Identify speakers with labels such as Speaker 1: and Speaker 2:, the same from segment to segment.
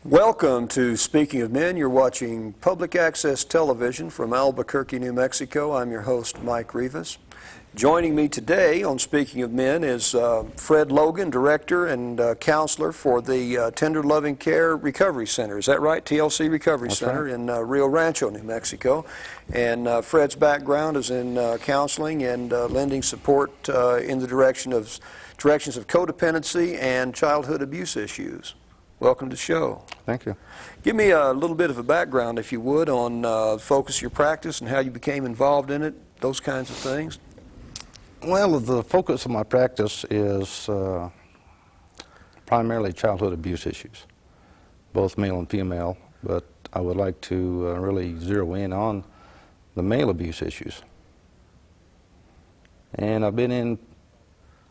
Speaker 1: Welcome to Speaking of Men. You're watching public access television from Albuquerque, New Mexico. I'm your host, Mike Rivas. Joining me today on Speaking of Men is Fred Logan, Director and Counselor for the Tender Loving Care Recovery Center. Is that right? TLC Recovery
Speaker 2: That's
Speaker 1: Center
Speaker 2: right.
Speaker 1: in Rio Rancho, New Mexico. And Fred's background is in counseling and lending support in the directions of codependency and childhood abuse issues. Welcome to the show.
Speaker 2: Thank you.
Speaker 1: Give me a little bit of a background, if you would, on focus of your practice and how you became involved in it, those kinds of things.
Speaker 2: Well, the focus of my practice is primarily childhood abuse issues, both male and female, but I would like to really zero in on the male abuse issues. And I've been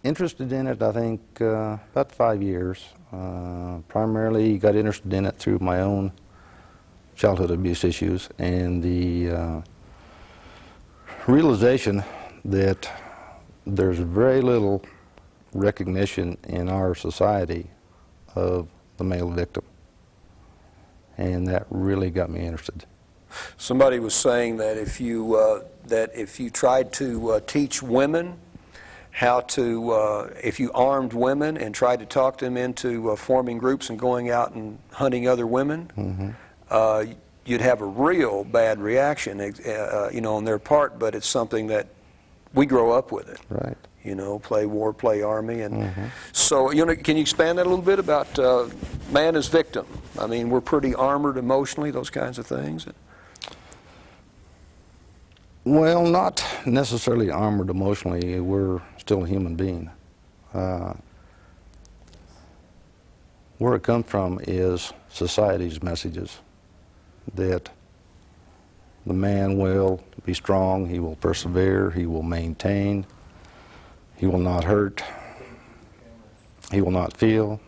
Speaker 2: interested in it, I think, about 5 years. Primarily got interested in it through my own childhood abuse issues and the realization that there's very little recognition in our society of the male victim, and that really got me interested.
Speaker 1: Somebody was saying that if you tried to teach women how to, if you armed women and tried to talk them into forming groups and going out and hunting other women, you'd have a real bad reaction, on their part. But it's something that we grow up with it.
Speaker 2: Right.
Speaker 1: You know, play war, play army, and so can you expand that a little bit about man as victim? I mean, we're pretty armored emotionally, those kinds of things.
Speaker 2: Well, not necessarily armored emotionally. We're still a human being. Where it comes from is society's messages that the man will be strong, he will persevere, he will maintain, he will not hurt, he will not feel.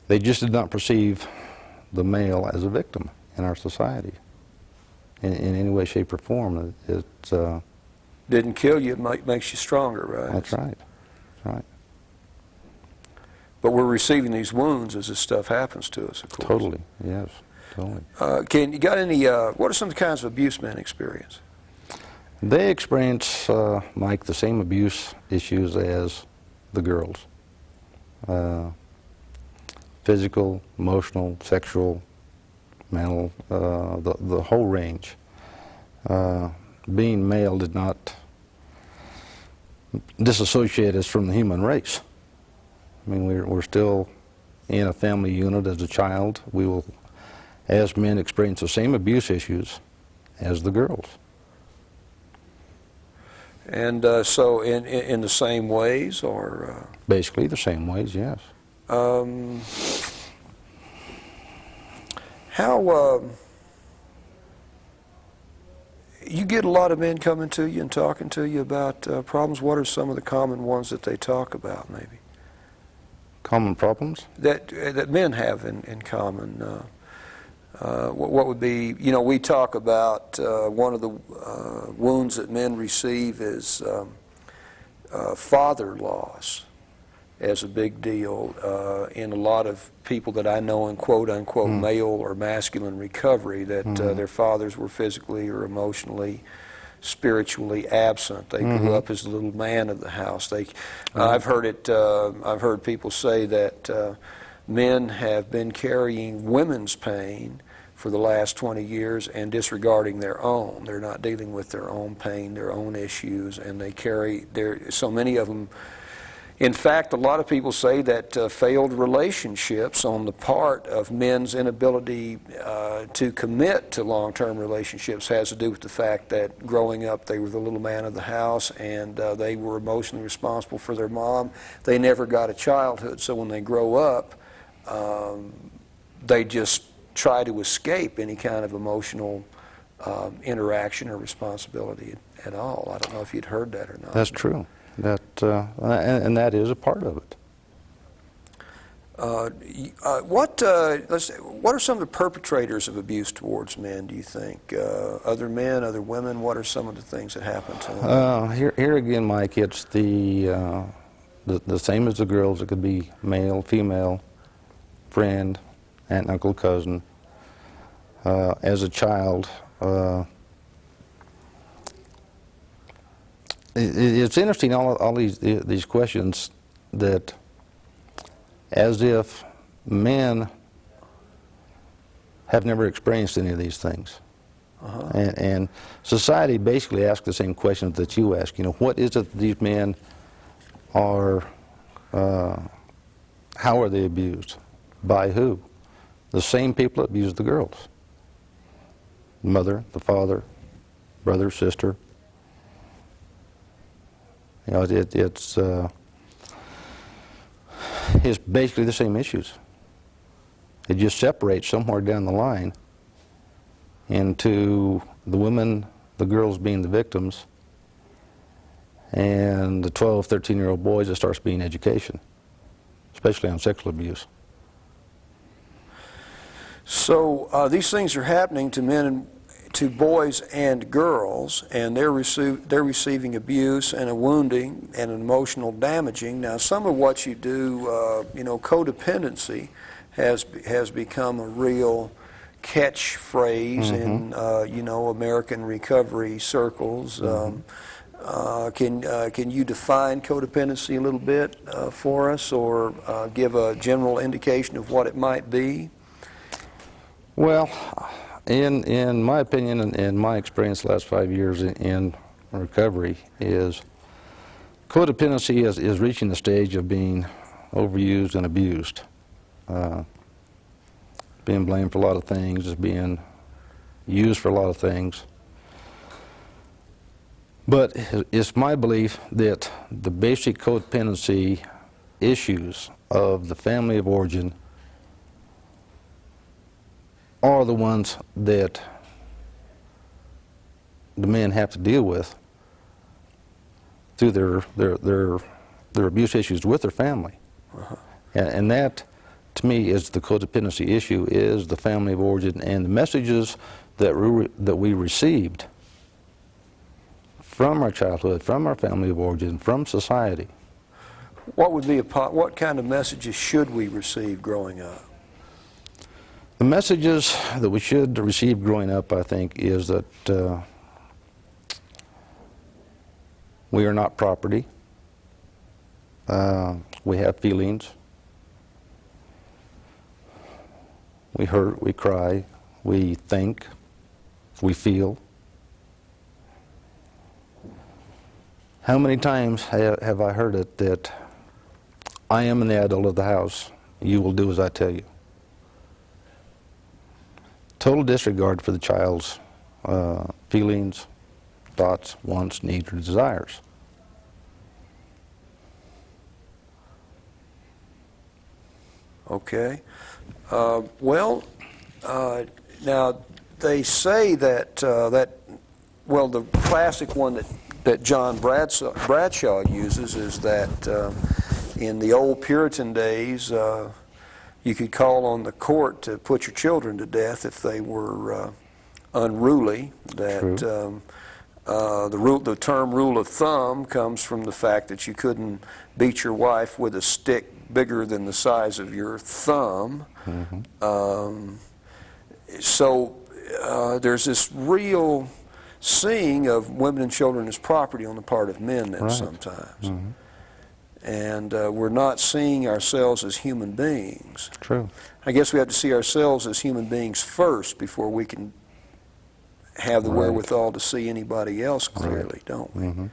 Speaker 2: They just did not perceive the male as a victim in our society in any way, shape, or form. It's
Speaker 1: didn't kill you, it makes you stronger, right?
Speaker 2: That's right. That's right.
Speaker 1: But we're receiving these wounds as this stuff happens to us, of course.
Speaker 2: Totally, yes, totally.
Speaker 1: You got any, what are some of the kinds of abuse men experience?
Speaker 2: They experience, Mike, the same abuse issues as the girls. Physical, emotional, sexual, mental, the whole range. Being male did not disassociate us from the human race. I mean, we're still in a family unit as a child. We will, as men, experience the same abuse issues as the girls.
Speaker 1: And so in the same ways, or?
Speaker 2: Basically the same ways, yes.
Speaker 1: How, you get a lot of men coming to you and talking to you about problems. What are some of the common ones that they talk about, maybe?
Speaker 2: Common problems?
Speaker 1: That men have in common. What would be, we talk about one of the wounds that men receive is father loss as a big deal in a lot of people that I know in quote-unquote male or masculine recovery, that their fathers were physically or emotionally, spiritually absent. They grew up as the little man of the house. I've heard people say that men have been carrying women's pain for the last 20 years and disregarding their own. They're not dealing with their own pain, their own issues, and they carry so many of them. In fact, a lot of people say that failed relationships on the part of men's inability to commit to long-term relationships has to do with the fact that growing up they were the little man of the house, and they were emotionally responsible for their mom. They never got a childhood, so when they grow up, they just try to escape any kind of emotional interaction or responsibility at all. I don't know if you'd heard that or not.
Speaker 2: That's true. And that is a part of it.
Speaker 1: What are some of the perpetrators of abuse towards men, do you think? Other men, other women, what are some of the things that happen to them?
Speaker 2: Here again, Mike, it's the same as the girls. It could be male, female. friend, aunt, uncle, cousin. As a child, it's interesting, all these questions, that as if men have never experienced any of these things. And society basically asks the same questions that you ask. You know, what is it that these men are, how are they abused? By who? The same people that abuse the girls. Mother, the father, brother, sister. You know, it's basically the same issues. It just separates somewhere down the line into the women, the girls being the victims, and the 12, 13-year-old boys that starts being education, especially on sexual abuse.
Speaker 1: So these things are happening to men, to boys and girls, and they're receiving abuse and a wounding and an emotional damaging. Now, some of what you do, you know, codependency has become a real catchphrase in you know, American recovery circles. Can you define codependency a little bit for us, or give a general indication of what it might be?
Speaker 2: Well, in my opinion and in my experience the last 5 years in recovery, is codependency is reaching the stage of being overused and abused. Being blamed for a lot of things, is being used for a lot of things. But it's my belief that the basic codependency issues of the family of origin are the ones that the men have to deal with through their abuse issues with their family. And that, to me, is the codependency issue, is the family of origin and the messages that we received from our childhood, from our family of origin, from society.
Speaker 1: What kind of messages should we receive growing up?
Speaker 2: The messages that we should receive growing up, I think, is that we are not property. We have feelings. We hurt, we cry, we think, we feel. How many times have I heard it that I am the adult of the house, you will do as I tell you? Total disregard for the child's feelings, thoughts, wants, needs, or desires.
Speaker 1: Okay. Now they say that well, the classic one that John Bradshaw uses is that in the old Puritan days, you could call on the court to put your children to death if they were unruly. That the term rule of thumb comes from the fact that you couldn't beat your wife with a stick bigger than the size of your thumb. So there's this real seeing of women and children as property on the part of men then sometimes. And we're not seeing ourselves as human beings.
Speaker 2: True.
Speaker 1: I guess we have to see ourselves as human beings first before we can have the wherewithal to see anybody else clearly, don't we?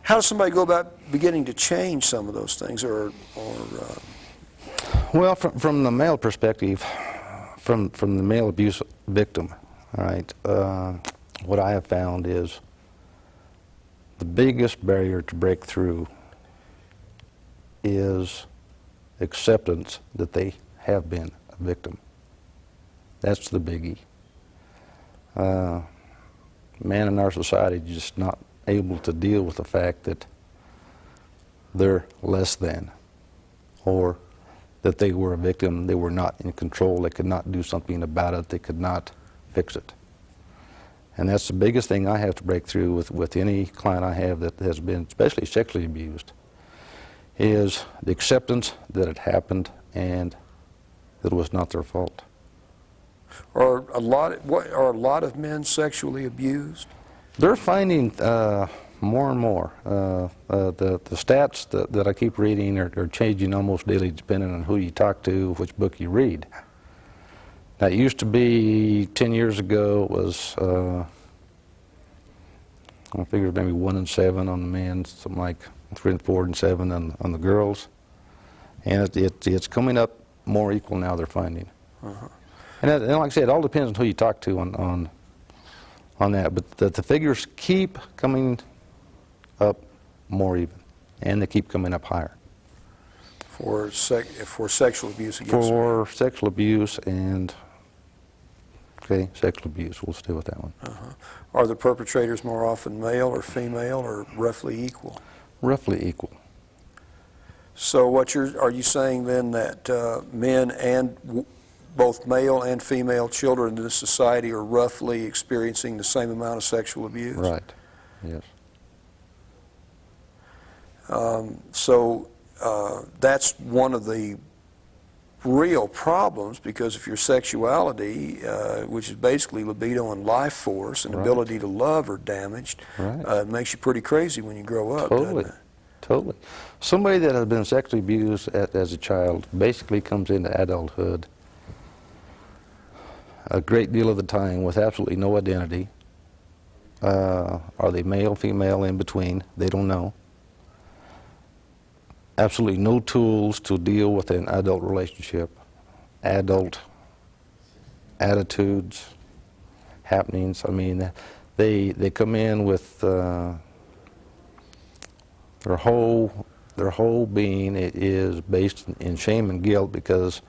Speaker 1: How does somebody go about beginning to change some of those things,
Speaker 2: Well, from the male perspective, from the male abuse victim, all right, what I have found is the biggest barrier to break through is acceptance that they have been a victim. That's the biggie. Man in our society is just not able to deal with the fact that they're less than, or that they were a victim, they were not in control, they could not do something about it, they could not fix it. And that's the biggest thing I have to break through with any client I have that has been especially sexually abused, is the acceptance that it happened and that it was not their fault.
Speaker 1: Are a lot of men sexually abused?
Speaker 2: They're finding more and more. The stats that I keep reading are changing almost daily, depending on who you talk to, which book you read. Now, it used to be 10 years ago, it was, I figure maybe 1 in 7 on the men, something like 3 and 4 and 7 on the girls. And it's coming up more equal now, they're finding. And like I said, it all depends on who you talk to on that. But the figures keep coming up more even, and they keep coming up higher.
Speaker 1: For sexual abuse against
Speaker 2: For sexual abuse and, okay, sexual abuse, we'll stay with that one.
Speaker 1: Are the perpetrators more often male or female, or roughly equal?
Speaker 2: Roughly equal.
Speaker 1: So are you saying then that men and both male and female children in this society are roughly experiencing the same amount of sexual abuse?
Speaker 2: Right, yes.
Speaker 1: So that's one of the real problems, because if your sexuality, which is basically libido and life force and ability to love, are damaged, it makes you pretty crazy when you grow up, doesn't it?
Speaker 2: Totally. Somebody that has been sexually abused as a child basically comes into adulthood a great deal of the time with absolutely no identity. Are they male, female, in between? They don't know. Absolutely no tools to deal with an adult relationship, adult attitudes, happenings. I mean, they come in with their whole being is based in shame and guilt, because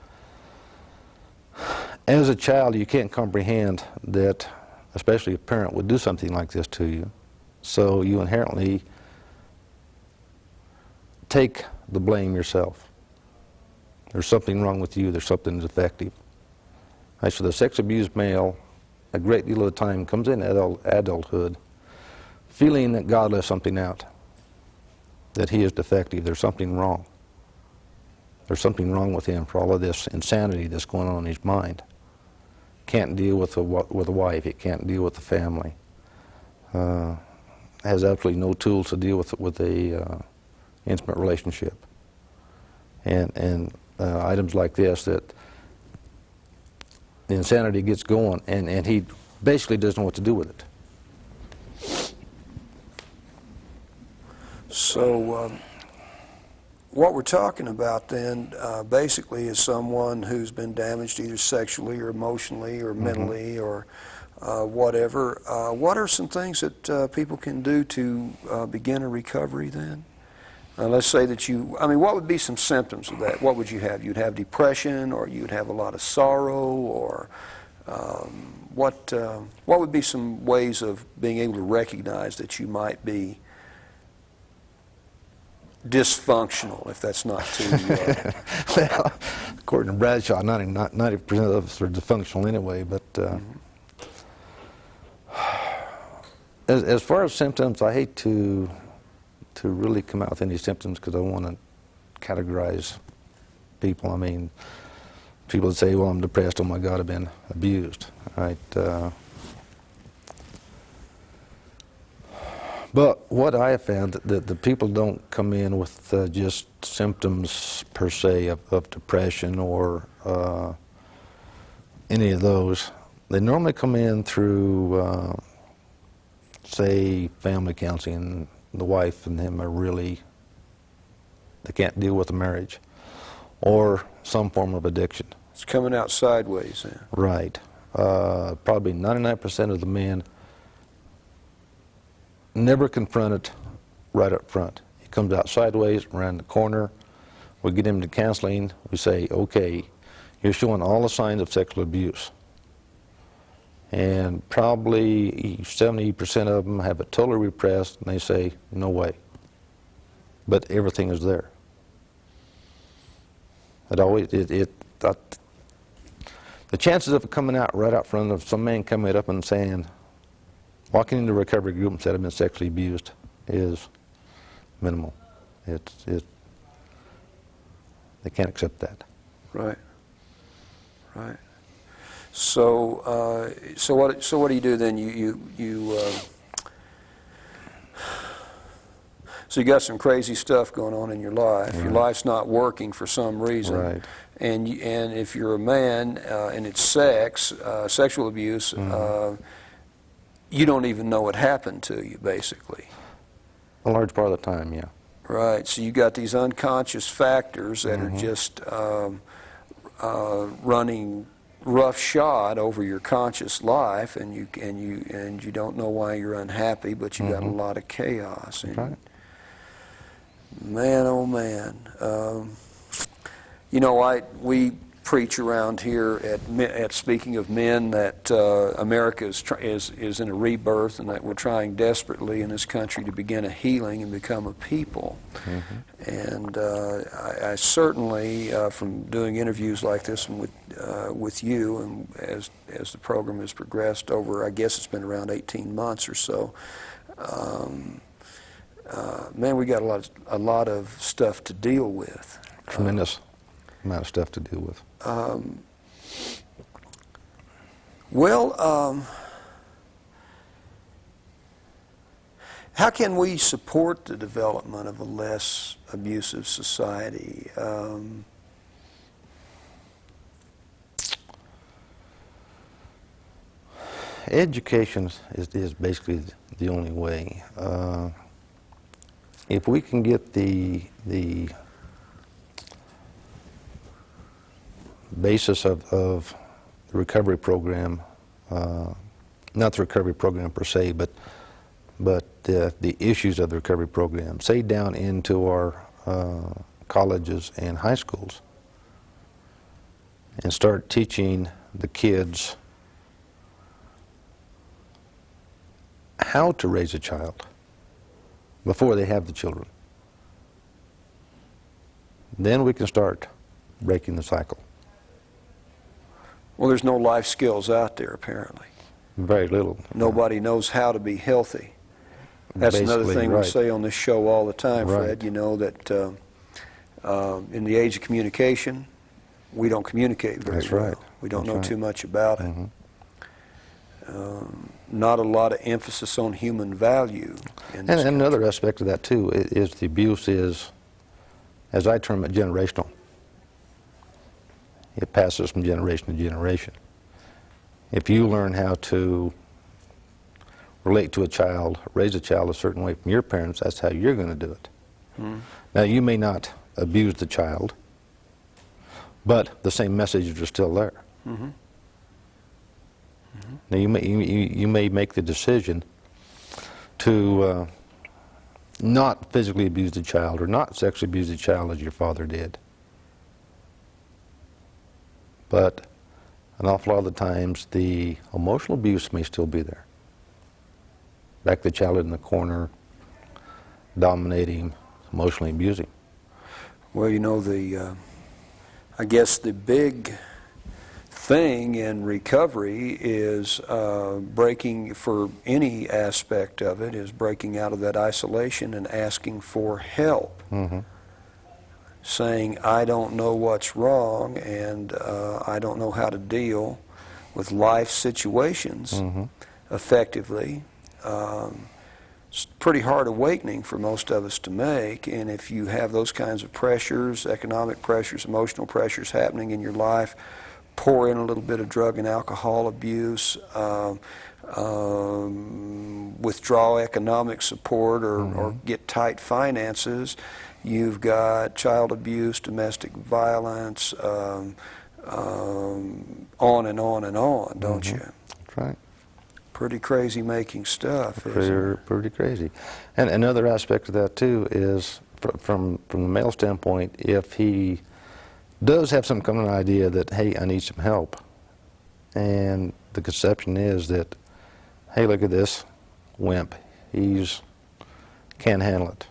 Speaker 2: as a child you can't comprehend that, especially a parent would do something like this to you. So you inherently take the blame yourself. There's something wrong with you, there's something defective. Right, so the sex abused male, a great deal of the time, comes in adulthood feeling that God left something out, that he is defective, there's something wrong. There's something wrong with him for all of this insanity that's going on in his mind. Can't deal with a wife, he can't deal with the family. Has absolutely no tools to deal with a intimate relationship. And items like this, that the insanity gets going, and he basically doesn't know what to do with it.
Speaker 1: So what we're talking about then basically is someone who's been damaged either sexually or emotionally or mentally or whatever. What are some things that people can do to begin a recovery then? Let's say that what would be some symptoms of that? What would you have? You'd have depression, or you'd have a lot of sorrow, or what would be some ways of being able to recognize that you might be dysfunctional, if that's not too...
Speaker 2: Well, according to Bradshaw, 90% of us are dysfunctional anyway, but as far as symptoms, I hate to really come out with any symptoms, because I want to categorize people. I mean, people that say, well, I'm depressed, oh my God, I've been abused, right? But what I have found, that the people don't come in with just symptoms per se of depression or any of those. They normally come in through, say, family counseling. The wife and him are really, they can't deal with the marriage, or some form of addiction.
Speaker 1: It's coming out sideways then.
Speaker 2: Right. Probably 99% of the men never confront it right up front. He comes out sideways, around the corner. We get him to counseling. We say, okay, you're showing all the signs of sexual abuse. And probably 70% of them have it totally repressed, and they say, no way. But everything is there. The chances of it coming out right out front, of some man coming up and saying, walking into a recovery group and said I've been sexually abused, is minimal. They can't accept that.
Speaker 1: Right. Right. So, so what do you do then? So you got some crazy stuff going on in your life.
Speaker 2: Right.
Speaker 1: Your life's not working for some reason.
Speaker 2: Right.
Speaker 1: And if you're a man and it's sexual abuse, you don't even know what happened to you, basically.
Speaker 2: A large part of the time, yeah.
Speaker 1: Right. So you got these unconscious factors that are just running roughshod over your conscious life, and you don't know why you're unhappy, but you got a lot of chaos. And
Speaker 2: Right.
Speaker 1: man, oh man, you know, we preach around here at Speaking of Men that America is in a rebirth, and that we're trying desperately in this country to begin a healing and become a people. And I certainly, from doing interviews like this and with you, and as the program has progressed over, I guess it's been around 18 months or so, man, we got a lot of stuff to deal with.
Speaker 2: Tremendous amount of stuff to deal with.
Speaker 1: How can we support the development of a less abusive society?
Speaker 2: Education is basically the only way. If we can get the basis of the recovery program, not the recovery program per se, but the issues of the recovery program, say down into our colleges and high schools, and start teaching the kids how to raise a child before they have the children. Then we can start breaking the cycle.
Speaker 1: Well, there's no life skills out there, apparently.
Speaker 2: Very little.
Speaker 1: Nobody knows how to be healthy. That's another
Speaker 2: Basically,
Speaker 1: thing
Speaker 2: right.
Speaker 1: we say on this show all the time, Fred.
Speaker 2: Right.
Speaker 1: You know that in the age of communication, we don't communicate very
Speaker 2: That's
Speaker 1: well.
Speaker 2: right.
Speaker 1: We don't
Speaker 2: That's
Speaker 1: know
Speaker 2: right.
Speaker 1: too much about it. Not a lot of emphasis on human value. In this
Speaker 2: And another aspect of that, too, is the abuse is, as I term it, generational. It passes from generation to generation. If you learn how to relate to a child, raise a child a certain way from your parents, that's how you're going to do it. Now, you may not abuse the child, but the same messages are still there. Now, you may make the decision to not physically abuse the child or not sexually abuse the child as your father did. But an awful lot of the times, the emotional abuse may still be there. Back the child in the corner, dominating, emotionally abusing.
Speaker 1: Well, you know, I guess the big thing in recovery is breaking, for any aspect of it, is breaking out of that isolation and asking for help. Saying, I don't know what's wrong, and I don't know how to deal with life situations effectively. It's a pretty hard awakening for most of us to make, and if you have those kinds of pressures, economic pressures, emotional pressures happening in your life, pour in a little bit of drug and alcohol abuse, withdraw economic support, or get tight finances. You've got child abuse, domestic violence, on and on and on, don't you?
Speaker 2: That's right.
Speaker 1: Pretty crazy making stuff, isn't it?
Speaker 2: Pretty crazy. And another aspect of that, too, is from the male standpoint, if he does have some kind of idea that, hey, I need some help, and the conception is that, hey, look at this wimp, can't handle it.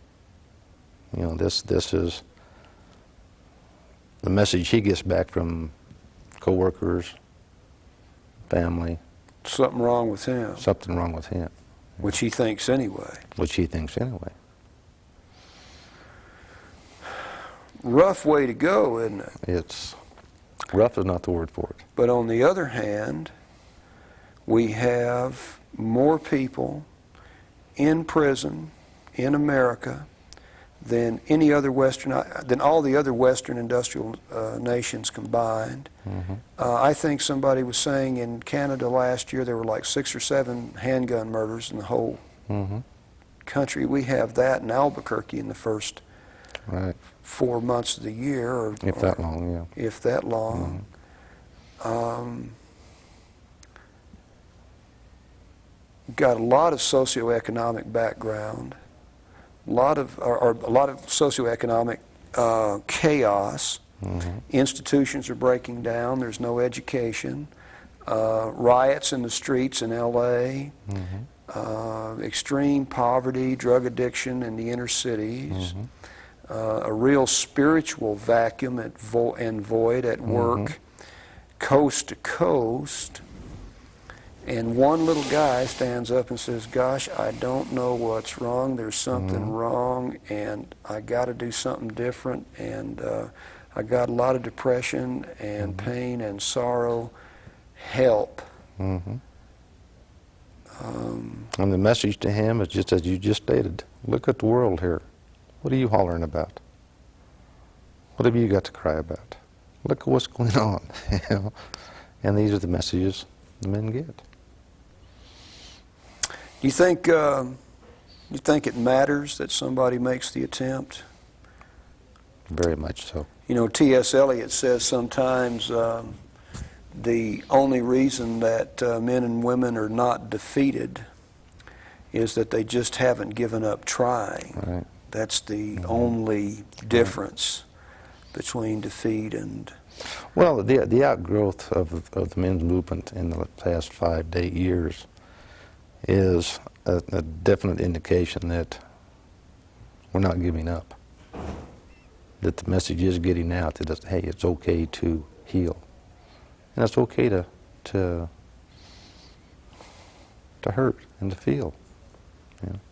Speaker 2: You know, this is the message he gets back from coworkers, family.
Speaker 1: Something wrong with him.
Speaker 2: Something wrong with him.
Speaker 1: Which he thinks anyway.
Speaker 2: Which he thinks anyway.
Speaker 1: rough way to go, isn't it?
Speaker 2: It's rough is not the word for it.
Speaker 1: But on the other hand, we have more people in prison in America than any other than all the other Western industrial nations combined. I think somebody was saying in Canada last year there were like 6 or 7 handgun murders in the whole country. We have that in Albuquerque in the first 4 months of the year, or
Speaker 2: if that long, yeah.
Speaker 1: If that long. Got a lot of socioeconomic background, a lot of socioeconomic chaos. Institutions are breaking down. There's no education. Riots in the streets in L.A. Extreme poverty, drug addiction in the inner cities. A real spiritual vacuum and void at work, coast to coast. And one little guy stands up and says, gosh, I don't know what's wrong. There's something wrong, and I got to do something different. And I got a lot of depression and pain and sorrow. Help.
Speaker 2: And the message to him is just as you just stated. Look at the world here. What are you hollering about? What have you got to cry about? Look at what's going on. And these are the messages the men get.
Speaker 1: You think it matters that somebody makes the attempt?
Speaker 2: Very much so.
Speaker 1: You know, T.S. Eliot says sometimes the only reason that men and women are not defeated is that they just haven't given up trying.
Speaker 2: Right.
Speaker 1: That's the only difference between defeat and...
Speaker 2: Well, the outgrowth of the men's movement in the past 5 to 8 years is a definite indication that we're not giving up. That the message is getting out that, hey, it's okay to heal. And it's okay to hurt and to feel.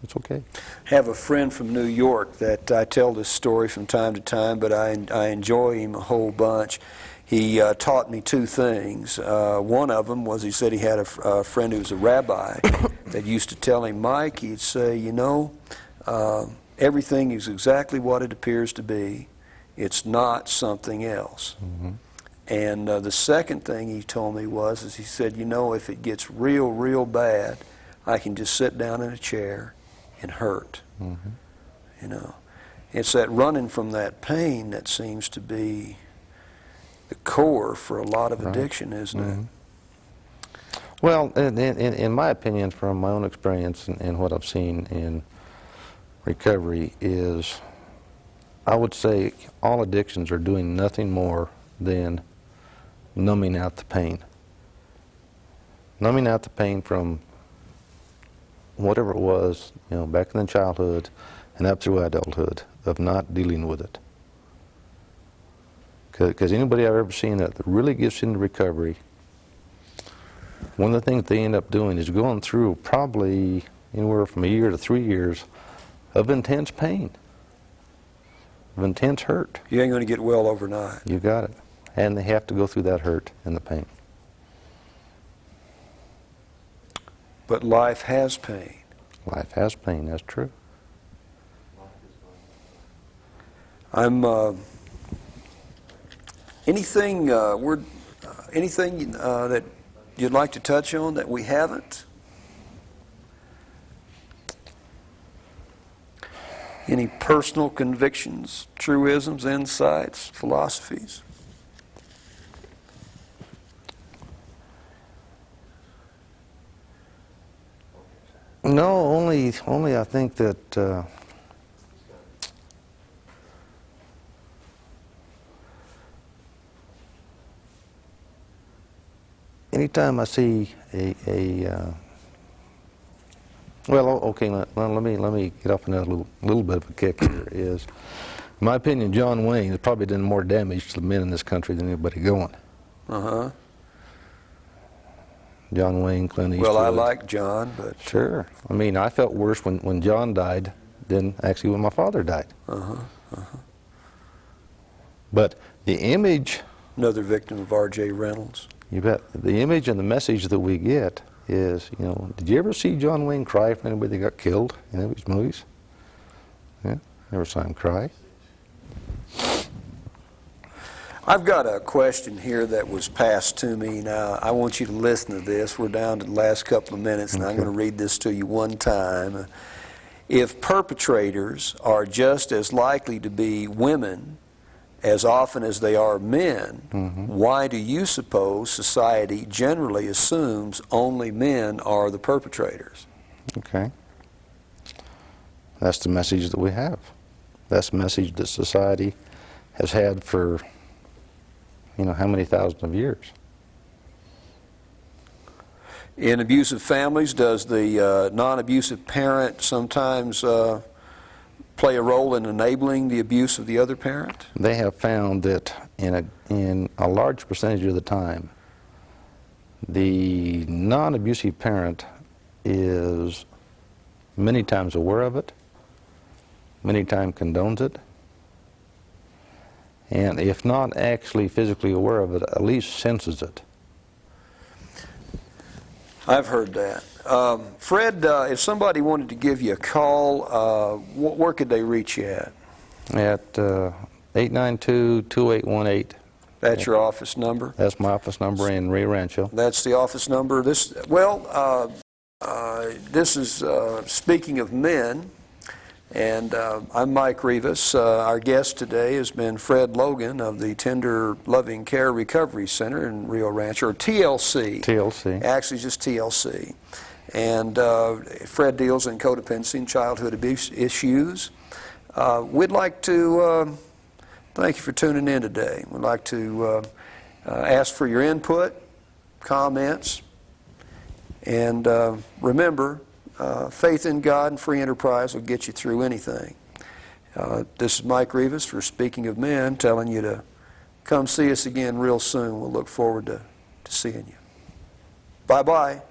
Speaker 2: It's okay.
Speaker 1: I have a friend from New York that I tell this story from time to time, but I enjoy him a whole bunch. He taught me 2 things. One of them was he said he had a friend who was a rabbi that used to tell him, Mike, he'd say, you know, everything is exactly what it appears to be. It's not something else. And the second thing he told me was he said, you know, if it gets real, real bad, I can just sit down in a chair and hurt. You know, it's that running from that pain that seems to be the core for a lot of addiction, isn't it?
Speaker 2: Well, in my opinion, from my own experience and what I've seen in recovery is, I would say all addictions are doing nothing more than numbing out the pain. Numbing out the pain from whatever it was, you know, back in the childhood and up through adulthood, of not dealing with it. Because anybody I've ever seen that really gets into recovery, one of the things they end up doing is going through probably anywhere from 1 year to 3 years of intense pain, of intense hurt.
Speaker 1: You ain't going to get well overnight.
Speaker 2: You got it. And they have to go through that hurt and the pain.
Speaker 1: But life has pain.
Speaker 2: Life has pain, that's true.
Speaker 1: I'm anything that you'd like to touch on that we haven't? Any personal convictions, truisms, insights, philosophies?
Speaker 2: No, only I think that anytime I see well, okay, let me get off another little bit of a kick here. Is, in my opinion, John Wayne has probably done more damage to the men in this country than anybody going. John Wayne, Clint Eastwood.
Speaker 1: Well, I like John, but...
Speaker 2: Sure. I mean, I felt worse when John died than actually when my father died. But the image,
Speaker 1: Another victim of R.J. Reynolds.
Speaker 2: you bet, the image and the message that we get is, you know, did you ever see John Wayne cry for anybody that got killed in any of his movies? Yeah, never saw him cry.
Speaker 1: I've got a question here that was passed to me. Now, I want you to listen to this. We're down to the last couple of minutes, and I'm going to read this to you one time. If perpetrators are just as likely to be women as often as they are men, why do you suppose society generally assumes only men are the perpetrators?
Speaker 2: Okay. That's the message that we have. That's the message that society has had for, you know, how many thousands of years.
Speaker 1: In abusive families, does the non-abusive parent sometimes play a role in enabling the abuse of the other parent?
Speaker 2: They have found that in a large percentage of the time, the non-abusive parent is many times aware of it, many times condones it, and if not actually physically aware of it, at least senses it.
Speaker 1: I've heard that. Fred, if somebody wanted to give you a call, where could they reach you at?
Speaker 2: At 892-2818.
Speaker 1: That's your office number?
Speaker 2: That's my office number in Rio Rancho.
Speaker 1: That's the office number. This is Speaking of Men, and I'm Mike Rivas. Our guest today has been Fred Logan of the Tender Loving Care Recovery Center in Rio Rancho, or TLC.
Speaker 2: TLC.
Speaker 1: Actually, just TLC. And Fred deals in codependency and childhood abuse issues. We'd like to thank you for tuning in today. We'd like to ask for your input, comments, and remember, faith in God and free enterprise will get you through anything. This is Mike Rivas for Speaking of Men, telling you to come see us again real soon. We'll look forward to seeing you. Bye-bye.